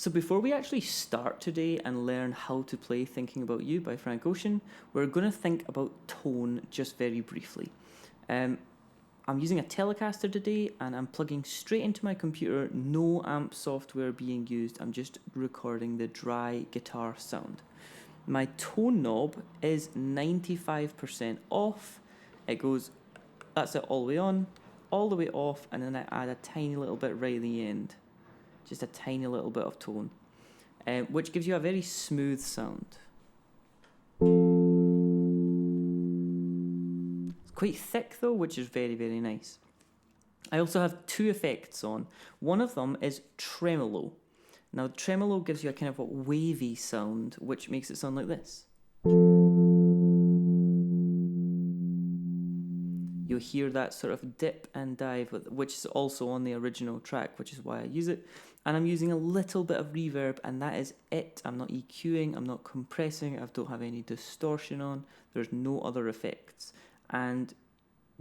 So before we actually start today and learn how to play Thinking About You by Frank Ocean, we're going to think about tone just very briefly. I'm using a Telecaster today and I'm plugging straight into my computer, no amp software being used, I'm just recording the dry guitar sound. My tone knob is 95% off. It goes, that's it all the way on, all the way off, and then I add a tiny little bit right at the end. Just a tiny little bit of tone, which gives you a very smooth sound. It's quite thick though, which is very, very nice. I also have two effects on. One of them is tremolo. Now, tremolo gives you a kind of a wavy sound, which makes it sound like this. You'll hear that sort of dip and dive, which is also on the original track, which is why I use it. And I'm using a little bit of reverb, and that is it. I'm not EQing, I'm not compressing, I don't have any distortion on, there's no other effects. And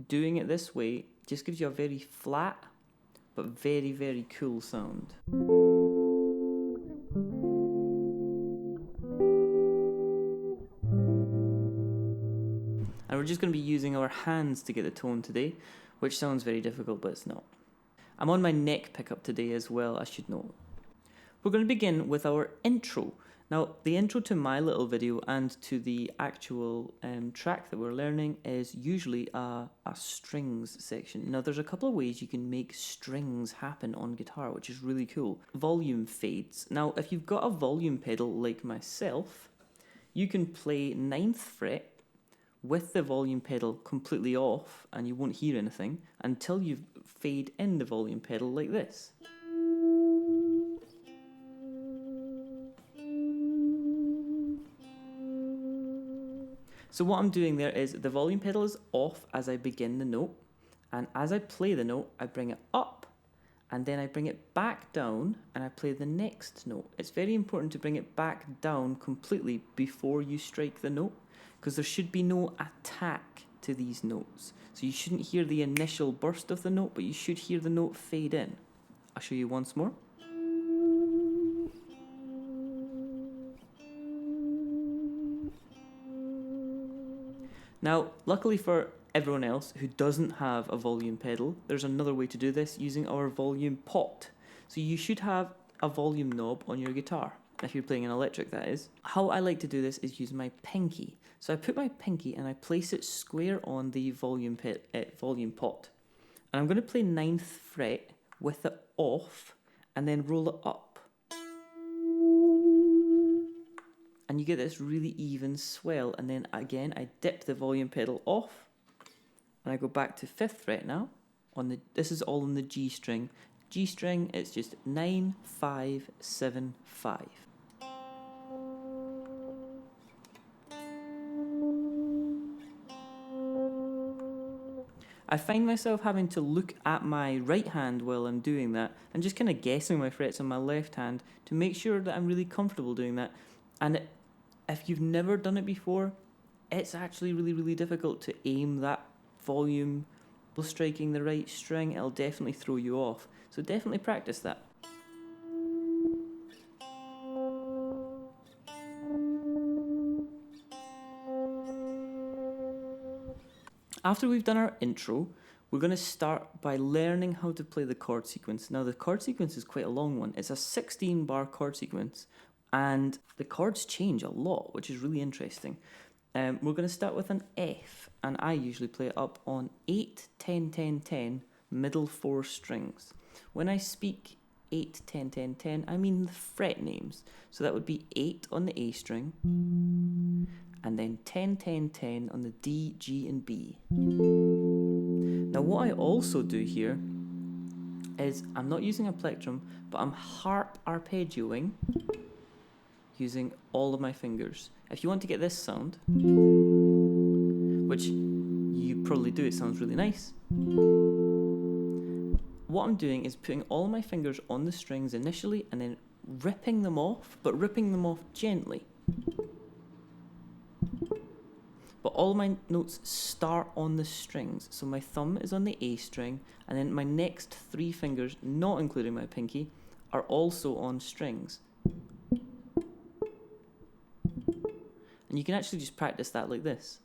doing it this way just gives you a very flat, but very, very cool sound. And we're just going to be using our hands to get the tone today, which sounds very difficult, but it's not. I'm on my neck pickup today as well, I should note. We're going to begin with our intro. Now, the intro to my little video and to the actual track that we're learning is usually a strings section. Now, there's a couple of ways you can make strings happen on guitar, which is really cool. Volume fades. Now, if you've got a volume pedal like myself, you can play 9th fret with the volume pedal completely off, and you won't hear anything until you fade in the volume pedal like this. So what I'm doing there is the volume pedal is off as I begin the note, and as I play the note, I bring it up, and then I bring it back down, and I play the next note. It's very important to bring it back down completely before you strike the note, because there should be no attack to these notes. So you shouldn't hear the initial burst of the note, but you should hear the note fade in. I'll show you once more. Now, luckily for everyone else who doesn't have a volume pedal, there's another way to do this using our volume pot. So you should have a volume knob on your guitar, if you're playing an electric, that is. How I like to do this is use my pinky. So I put my pinky and I place it square on the volume pot. And I'm going to play 9th fret with it off and then roll it up. And you get this really even swell, and then again I dip the volume pedal off and I go back to 5th fret now. This is all on the G string. G string, it's just 9, 5, 7, 5. I find myself having to look at my right hand while I'm doing that and just kind of guessing my frets on my left hand to make sure that I'm really comfortable doing that. And if you've never done it before, it's actually really, really difficult to aim that volume while striking the right string. It'll definitely throw you off. So definitely practice that. After we've done our intro, we're going to start by learning how to play the chord sequence. Now, the chord sequence is quite a long one. It's a 16-bar chord sequence, and the chords change a lot, which is really interesting. We're going to start with an F, and I usually play it up on 8, 10, 10, 10, middle 4 strings. When I speak 8, 10, 10, 10, I mean the fret names. So that would be 8 on the A string, and then 10, 10, 10 on the D, G, and B. Now what I also do here is I'm not using a plectrum, but I'm harp arpeggioing using all of my fingers. If you want to get this sound, which you probably do, it sounds really nice. What I'm doing is putting all of my fingers on the strings initially and then ripping them off, but ripping them off gently. But all my notes start on the strings. So my thumb is on the A string, and then my next 3 fingers, not including my pinky, are also on strings. And you can actually just practice that like this.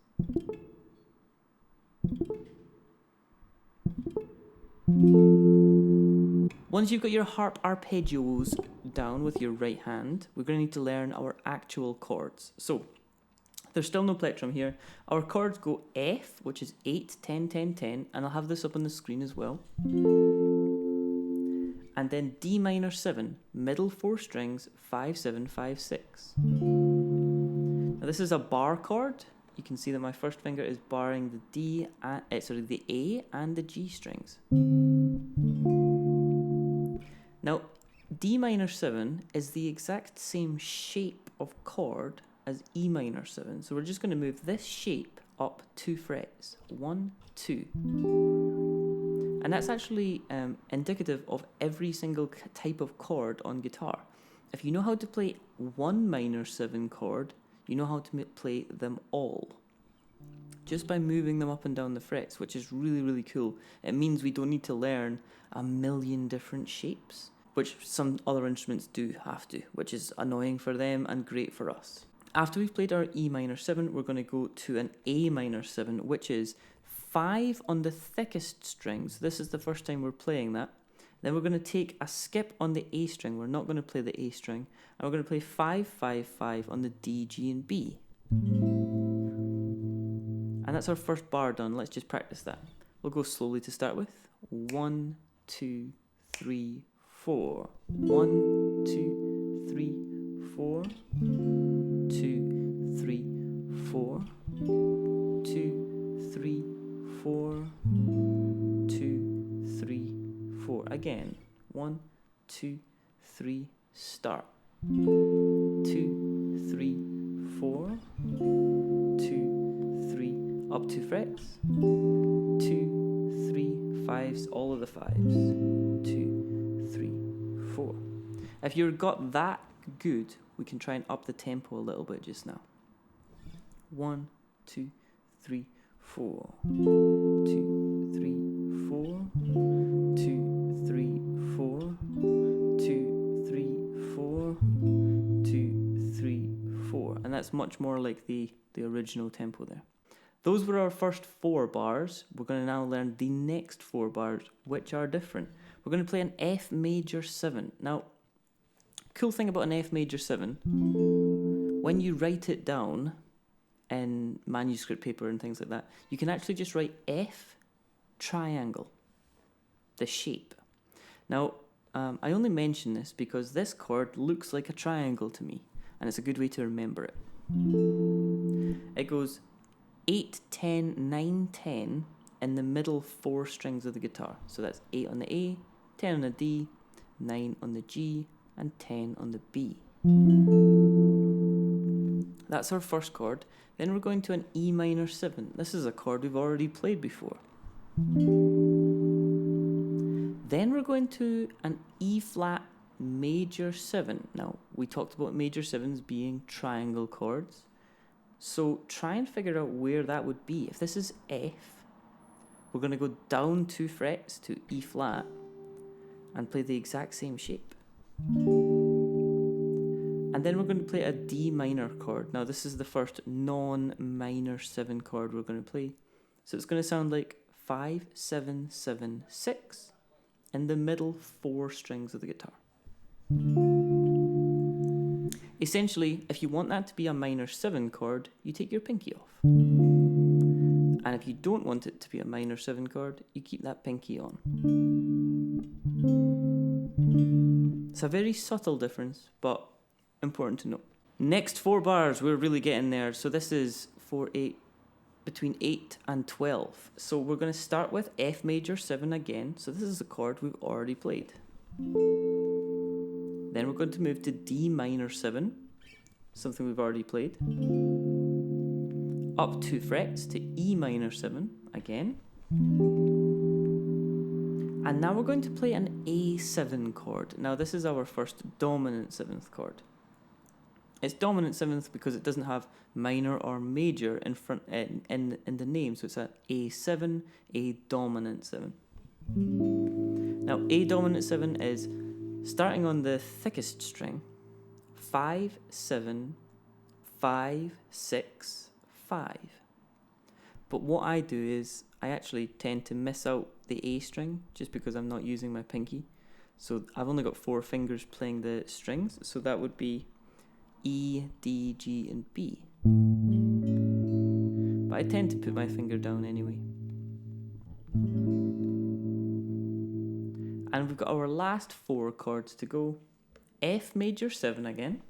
Once you've got your harp arpeggios down with your right hand, we're going to need to learn our actual chords. So, there's still no plectrum here. Our chords go F, which is 8, 10, 10, 10, and I'll have this up on the screen as well. And then D minor 7, middle 4 strings, 5, 7, 5, 6. Now this is a bar chord. You can see that my first finger is barring the the A and the G strings. Now, D minor 7 is the exact same shape of chord as E minor 7. So we're just going to move this shape up 2 frets. 1, 2. And that's actually indicative of every single type of chord on guitar. If you know how to play 1 minor 7 chord, you know how to play them all. Just by moving them up and down the frets, which is really, really cool. It means we don't need to learn a million different shapes, which some other instruments do have to, which is annoying for them and great for us. After we've played our E minor 7, we're going to go to an A minor 7, which is 5 on the thickest strings. This is the first time we're playing that. Then we're going to take a skip on the A string. We're not going to play the A string. And we're going to play 5, 5, 5 on the D, G, and B. And that's our first bar done. Let's just practice that. We'll go slowly to start with. 1, 2, 3, 4. 1, 2, 3, 4. 2, 3, 4. 2, 3, 4. 2, 3, 4. Again. 1, 2, 3, start. 2, 3, 4. 2, 3, up 2 frets. 2, 3, 5s, all of the 5s. 2, 3, 4. If you've got that good, we can try and up the tempo a little bit just now. 1, 2, 3, 4. 2, 3, 4. 2, 3, 4. 2, 3, 4. 2, 3, 4. And that's much more like the original tempo there. Those were our first 4 bars. We're going to now learn the next 4 bars, which are different. We're going to play an F major 7. Now, cool thing about an F major 7, when you write it down in manuscript paper and things like that, you can actually just write F triangle, the shape. Now, I only mention this because this chord looks like a triangle to me, and it's a good way to remember it. It goes 8, 10, 9, 10 in the middle 4 strings of the guitar. So that's 8 on the A, 10 on the D, 9 on the G, and 10 on the B. That's our first chord. Then we're going to an E minor 7. This is a chord we've already played before. Then we're going to an E flat major 7. Now, we talked about major 7s being triangle chords. So try and figure out where that would be. If this is F, we're going to go down 2 frets to E flat and play the exact same shape. And then we're going to play a D minor chord. Now this is the first non-minor 7 chord we're going to play. So it's going to sound like 5, 7, 7, 6 in the middle 4 strings of the guitar. Essentially, if you want that to be a minor 7 chord, you take your pinky off. And if you don't want it to be a minor 7 chord, you keep that pinky on. It's a very subtle difference, but important to know. Next 4 bars, we're really getting there. So this is between 8 and 12. So we're going to start with F major 7 again. So this is a chord we've already played. Then we're going to move to D minor 7, something we've already played. Up 2 frets to E minor 7 again. And now we're going to play an A7 chord. Now this is our first dominant 7th chord. It's dominant 7th because it doesn't have minor or major in front in the name, so it's a A7, A dominant 7. Now A dominant 7 is starting on the thickest string, 5, 7, 5, 6, 5. But what I do is I actually tend to miss out the A string just because I'm not using my pinky. So I've only got 4 fingers playing the strings, so that would be E, D, G, and B. But I tend to put my finger down anyway. And we've got our last 4 chords to go. F major 7 again.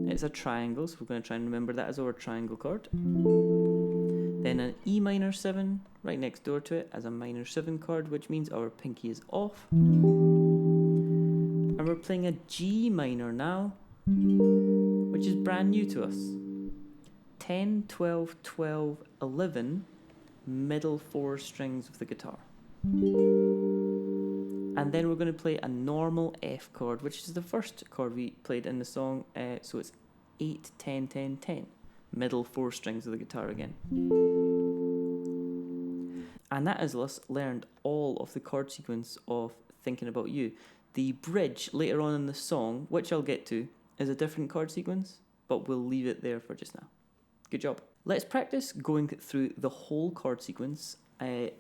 It's a triangle, so we're going to try and remember that as our triangle chord. Then an E minor 7 right next door to it as a minor 7 chord, which means our pinky is off. And we're playing a G minor now, which is brand new to us. 10, 12, 12, 11, middle 4 strings of the guitar. And then we're going to play a normal F chord, which is the first chord we played in the song, so it's 8, 10, 10, 10, middle 4 strings of the guitar again. And that is us learned all of the chord sequence of Thinking About You. The bridge later on in the song, which I'll get to, is a different chord sequence, but we'll leave it there for just now. Good job. Let's practice going through the whole chord sequence at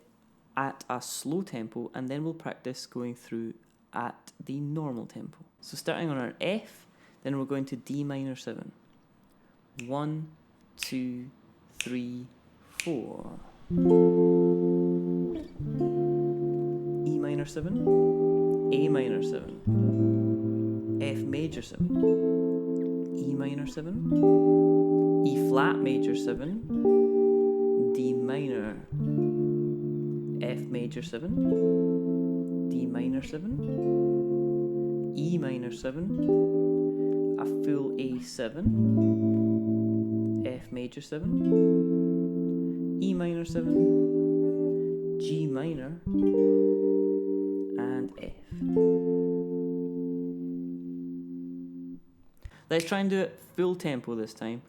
a slow tempo, and then we'll practice going through at the normal tempo. So starting on our F, then we're going to D minor 7. 1, 2, 3, 4. E minor 7, A minor 7, F major 7, E minor 7, E flat major 7, D minor, F major 7, D minor 7, E minor 7, a full A7, F major 7, E minor 7, G minor, and F. Let's try and do it full tempo this time.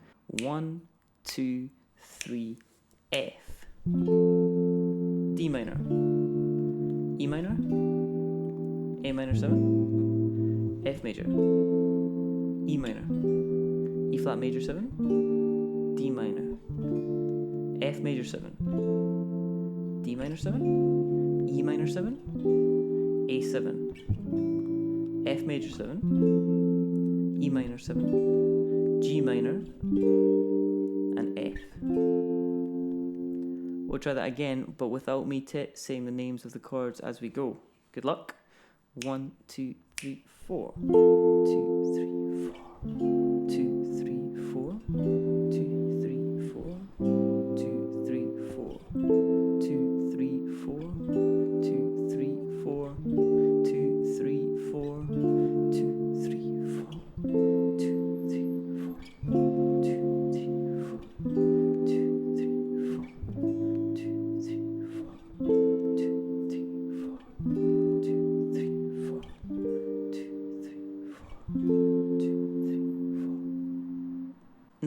1, 2, 3, F. D minor, E minor, A minor 7, F major, E minor, E flat major 7, D minor, F major 7, D minor 7, E minor 7, A7, F major 7, E minor 7, G minor, and F. We'll try that again, but without me saying the names of the chords as we go. Good luck. 1, 2, 3, 4. 2, 3, 4. 2, 3, 4. 2, 3, 4. 2, 3, 4. 2, 3, 4. 2, 3, 4. 2, 3, 4. 2, 3, 4. 2, 3,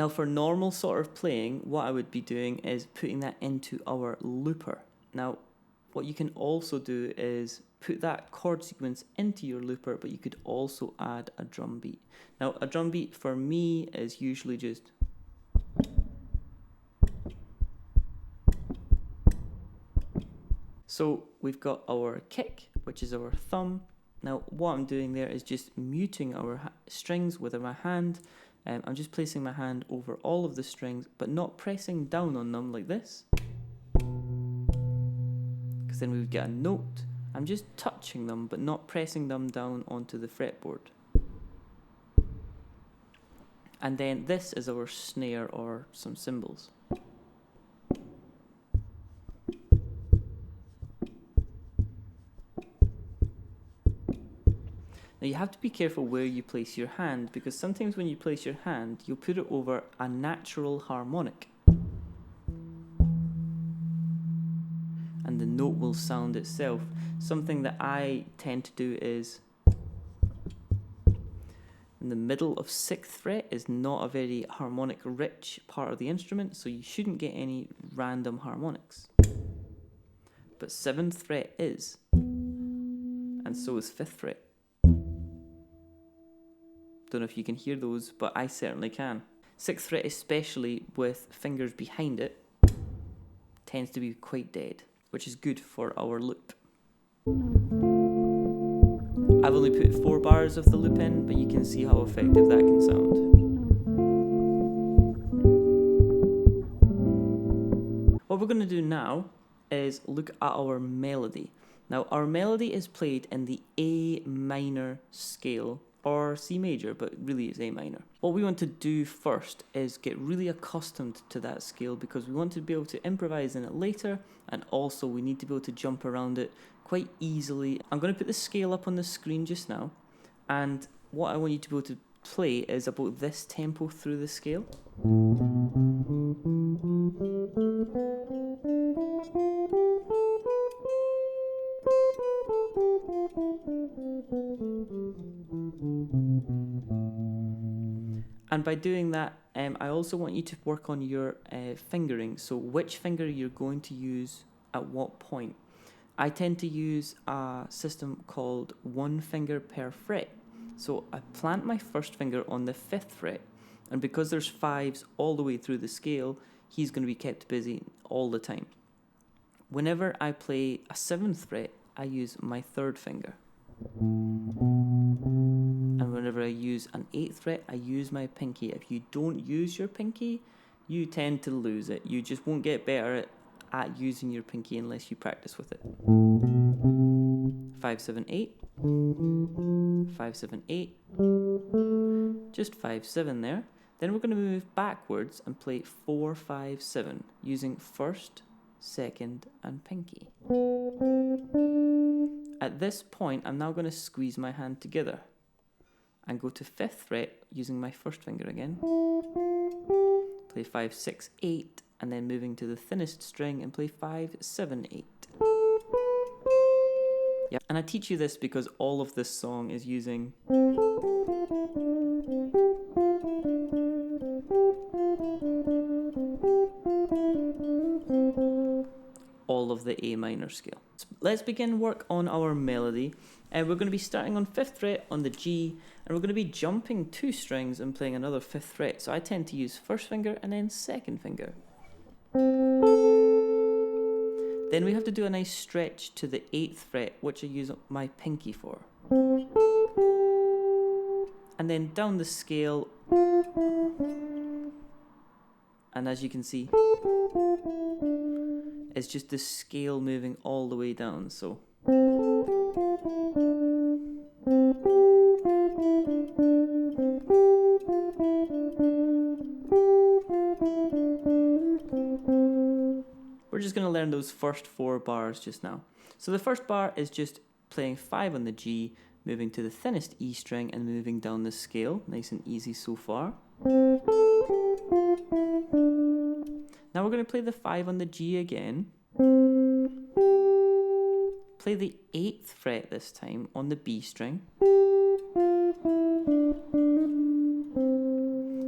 Now for normal sort of playing, what I would be doing is putting that into our looper. Now, what you can also do is put that chord sequence into your looper, but you could also add a drum beat. Now, a drum beat for me is usually just... So we've got our kick, which is our thumb. Now, what I'm doing there is just muting our strings with my hand. I'm just placing my hand over all of the strings, but not pressing down on them like this, because then we would get a note. I'm just touching them, but not pressing them down onto the fretboard. And then this is our snare or some cymbals. Now you have to be careful where you place your hand, because sometimes when you place your hand, you'll put it over a natural harmonic. And the note will sound itself. Something that I tend to do is, in the middle of 6th fret is not a very harmonic rich part of the instrument, so you shouldn't get any random harmonics. But 7th fret is, and so is 5th fret. Don't know if you can hear those, but I certainly can. 6th fret, especially with fingers behind it, tends to be quite dead, which is good for our loop. I've only put 4 bars of the loop in, but you can see how effective that can sound. What we're going to do now is look at our melody. Now, our melody is played in the A minor scale, or C major, but really it's A minor. What we want to do first is get really accustomed to that scale, because we want to be able to improvise in it later, and also we need to be able to jump around it quite easily. I'm going to put the scale up on the screen just now, and what I want you to be able to play is about this tempo through the scale. And by doing that, I also want you to work on your fingering. So which finger you're going to use at what point. I tend to use a system called 1 finger per fret. So I plant my first finger on the 5th fret, and because there's 5s all the way through the scale, he's going to be kept busy all the time. Whenever I play a 7th fret, I use my 3rd finger. And whenever I use an 8th fret, I use my pinky. If you don't use your pinky, you tend to lose it. You just won't get better at using your pinky unless you practice with it. 5, 7, 8. 5, 7, 8. Just 5, 7 there. Then we're going to move backwards and play 4, 5, 7 using 1st, 2nd, and pinky. At this point, I'm now going to squeeze my hand together and go to 5th fret using my 1st finger again. Play 5, 6, 8, and then moving to the thinnest string and play 5, 7, 8. Yeah, and I teach you this because all of this song is using all of the A minor scale. So let's begin work on our melody. We're going to be starting on 5th fret on the G, and we're going to be jumping 2 strings and playing another 5th fret. So I tend to use 1st finger and then 2nd finger. Then we have to do a nice stretch to the 8th fret, which I use my pinky for. And then down the scale, and as you can see, it's just the scale moving all the way down, so. We're just going to learn those first 4 bars just now. So the first bar is just playing 5 on the G, moving to the thinnest E string and moving down the scale. Nice and easy so far. Now we're going to play the 5 on the G again. Play the 8th fret this time on the B string.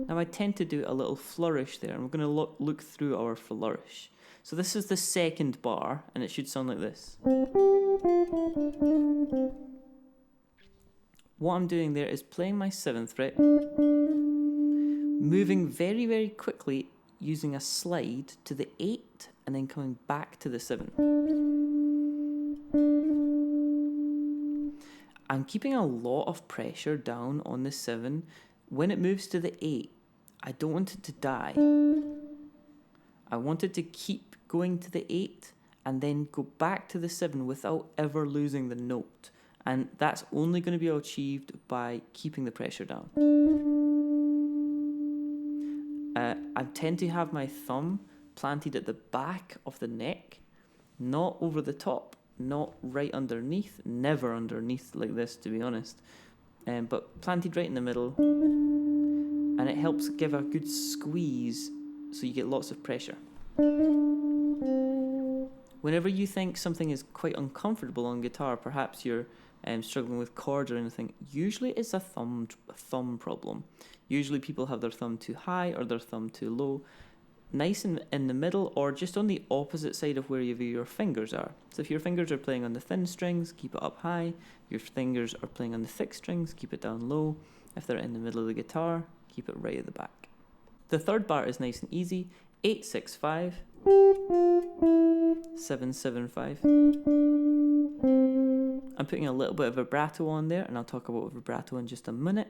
Now I tend to do a little flourish there, and we're going to look through our flourish. So this is the 2nd bar, and it should sound like this. What I'm doing there is playing my 7th fret, moving very, very quickly using a slide to the 8 and then coming back to the 7. I'm keeping a lot of pressure down on the 7. When it moves to the 8, I don't want it to die. I want it to keep going to the 8 and then go back to the 7 without ever losing the note. And that's only going to be achieved by keeping the pressure down. I tend to have my thumb planted at the back of the neck, not over the top, not right underneath, never underneath like this, to be honest, but planted right in the middle, and it helps give a good squeeze so you get lots of pressure. Whenever you think something is quite uncomfortable on guitar, perhaps you're struggling with chords or anything, usually it's a thumb problem. Usually people have their thumb too high or their thumb too low. nice in the middle or just on the opposite side of where your fingers are. So if your fingers are playing on the thin strings, keep it up high. Your fingers are playing on the thick strings, keep it down low. If they're in the middle of the guitar, keep it right at the back. The third bar is nice and easy. 8, 6, 5, 7, 7, 5. I'm putting a little bit of vibrato on there, and I'll talk about vibrato in just a minute.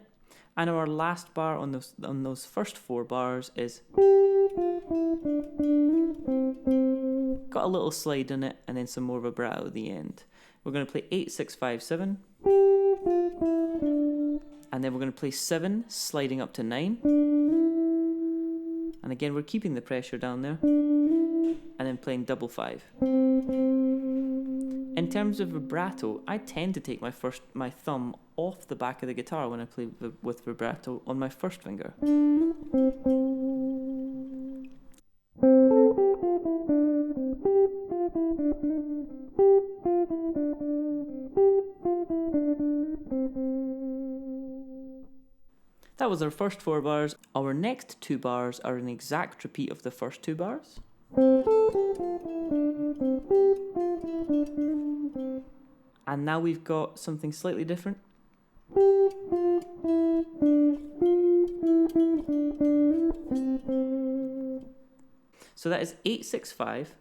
And our last bar on those first 4 bars is got a little slide in it, and then some more vibrato at the end. We're going to play 8, 6, 5, 7, and then we're going to play 7, sliding up to 9. And again, we're keeping the pressure down there, and then playing double 5. In terms of vibrato, I tend to take my thumb off the back of the guitar when I play with vibrato on my first finger. That was our first 4 bars. Our next 2 bars are an exact repeat of the first 2 bars. And now we've got something slightly different. So that is 8, 6, 5,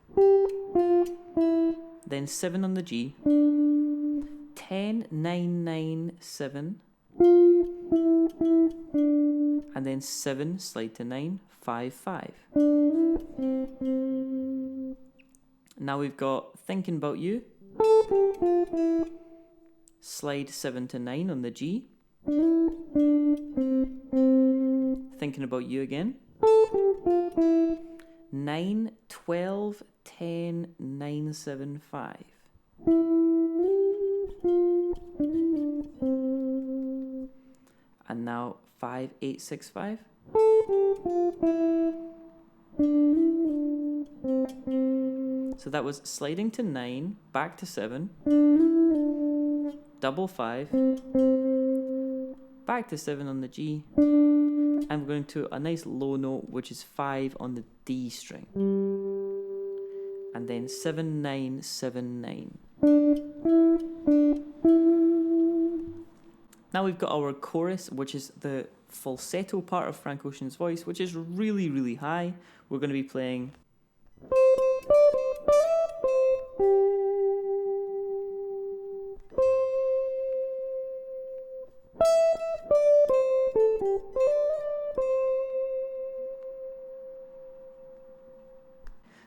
then 7 on the G, 10, 9, 9, 7, and then 7, slide to 9, 5, 5. Now we've got Thinking About You, slide 7 to 9 on the G, Thinking About You again, 9, 12, 10, 9, 7, 5. And now 5, 8, 6, 5. So that was sliding to 9, back to 7, double 5, back to 7 on the G, and we're going to a nice low note, which is 5 on the D string, and then 7, 9, 7, 9. Now we've got our chorus, which is the falsetto part of Frank Ocean's voice, which is really, really high. We're going to be playing.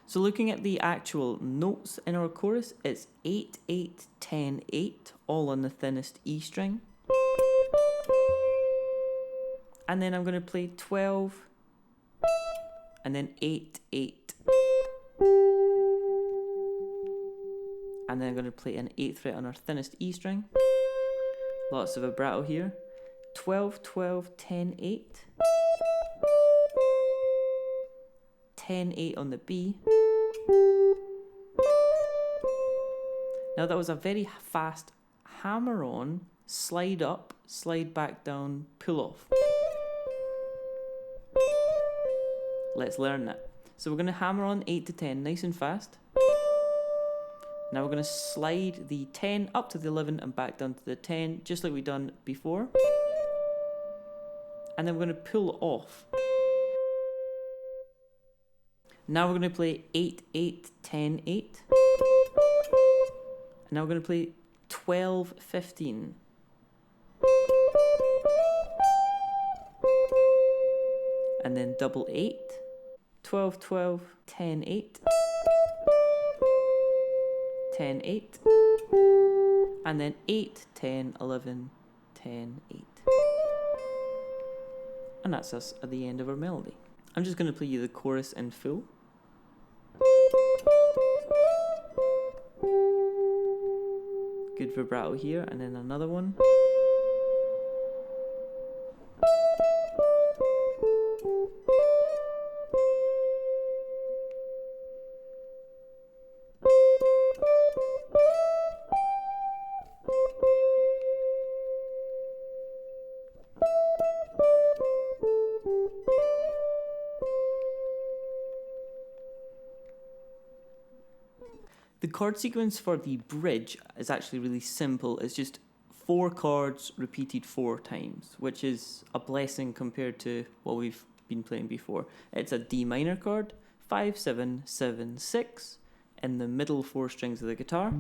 So looking at the actual notes in our chorus, it's 8, 8, 10, 8, all on the thinnest E string. And then I'm going to play 12, and then 8, 8. And then I'm going to play an 8th fret on our thinnest E string. Lots of vibrato here. 12, 12, 10, 8. 10, 8 on the B. Now that was a very fast hammer on, slide up, slide back down, pull off. Let's learn that. So we're going to hammer on 8 to 10 nice and fast. Now we're going to slide the 10 up to the 11 and back down to the 10, just like we've done before. And then we're going to pull off. Now we're going to play 8, 8, 10, 8. And now we're going to play 12, 15. And then double 8. 12, 12, 10, 8. 10, 8. And then 8, 10, 11, 10, 8. And that's us at the end of our melody. I'm just going to play you the chorus in full. Good vibrato here, and then another one. chord sequence for the bridge is actually really simple. It's just 4 chords repeated 4 times, which is a blessing compared to what we've been playing before. It's a D minor chord, 5, 7, 7, 6, in the middle 4 strings of the guitar.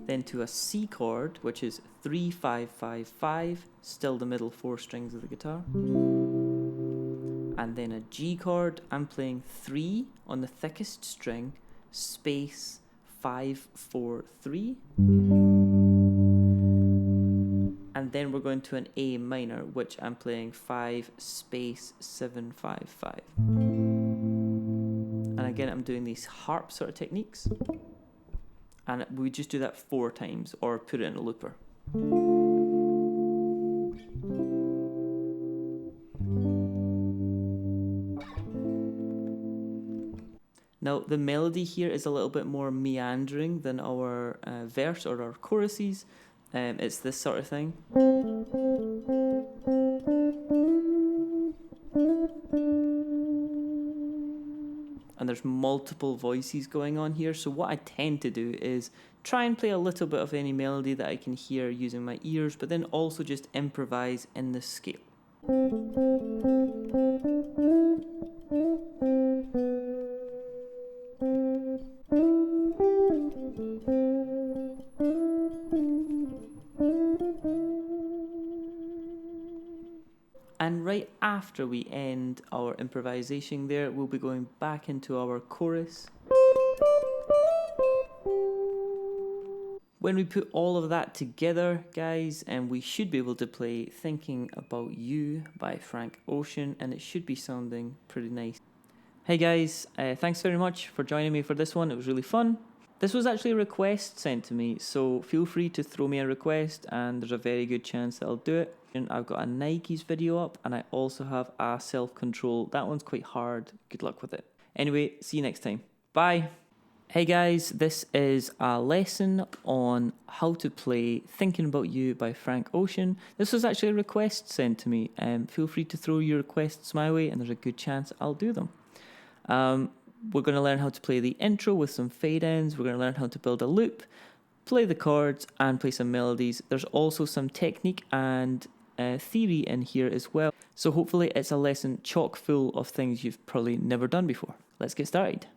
Then to a C chord, which is 3, 5, 5, 5, still the middle 4 strings of the guitar. And then a G chord, I'm playing 3 on the thickest string, space 5, 4, 3. And then we're going to an A minor, which I'm playing 5, space 7, 5, 5. And again, I'm doing these harp sort of techniques. And we just do that 4 times, or put it in a looper. Now, the melody here is a little bit more meandering than our verse or our choruses. It's this sort of thing. And there's multiple voices going on here. So what I tend to do is try and play a little bit of any melody that I can hear using my ears, but then also just improvise in the scale. And right after we end our improvisation there, we'll be going back into our chorus. When we put all of that together, guys, and we should be able to play Thinking About You by Frank Ocean, and it should be sounding pretty nice. Hey guys, thanks very much for joining me for this one. It was really fun. This was actually a request sent to me, so feel free to throw me a request and there's a very good chance that I'll do it. And I've got a Nikes video up and I also have a self-control. That one's quite hard. Good luck with it. Anyway, see you next time. Bye. Hey guys, this is a lesson on how to play Thinking About You by Frank Ocean. This was actually a request sent to me. Feel free to throw your requests my way and there's a good chance I'll do them. We're going to learn how to play the intro with some fade ends. We're going to learn how to build a loop, play the chords, and play some melodies. There's also some technique and theory in here as well. So hopefully it's a lesson chock full of things you've probably never done before. Let's get started.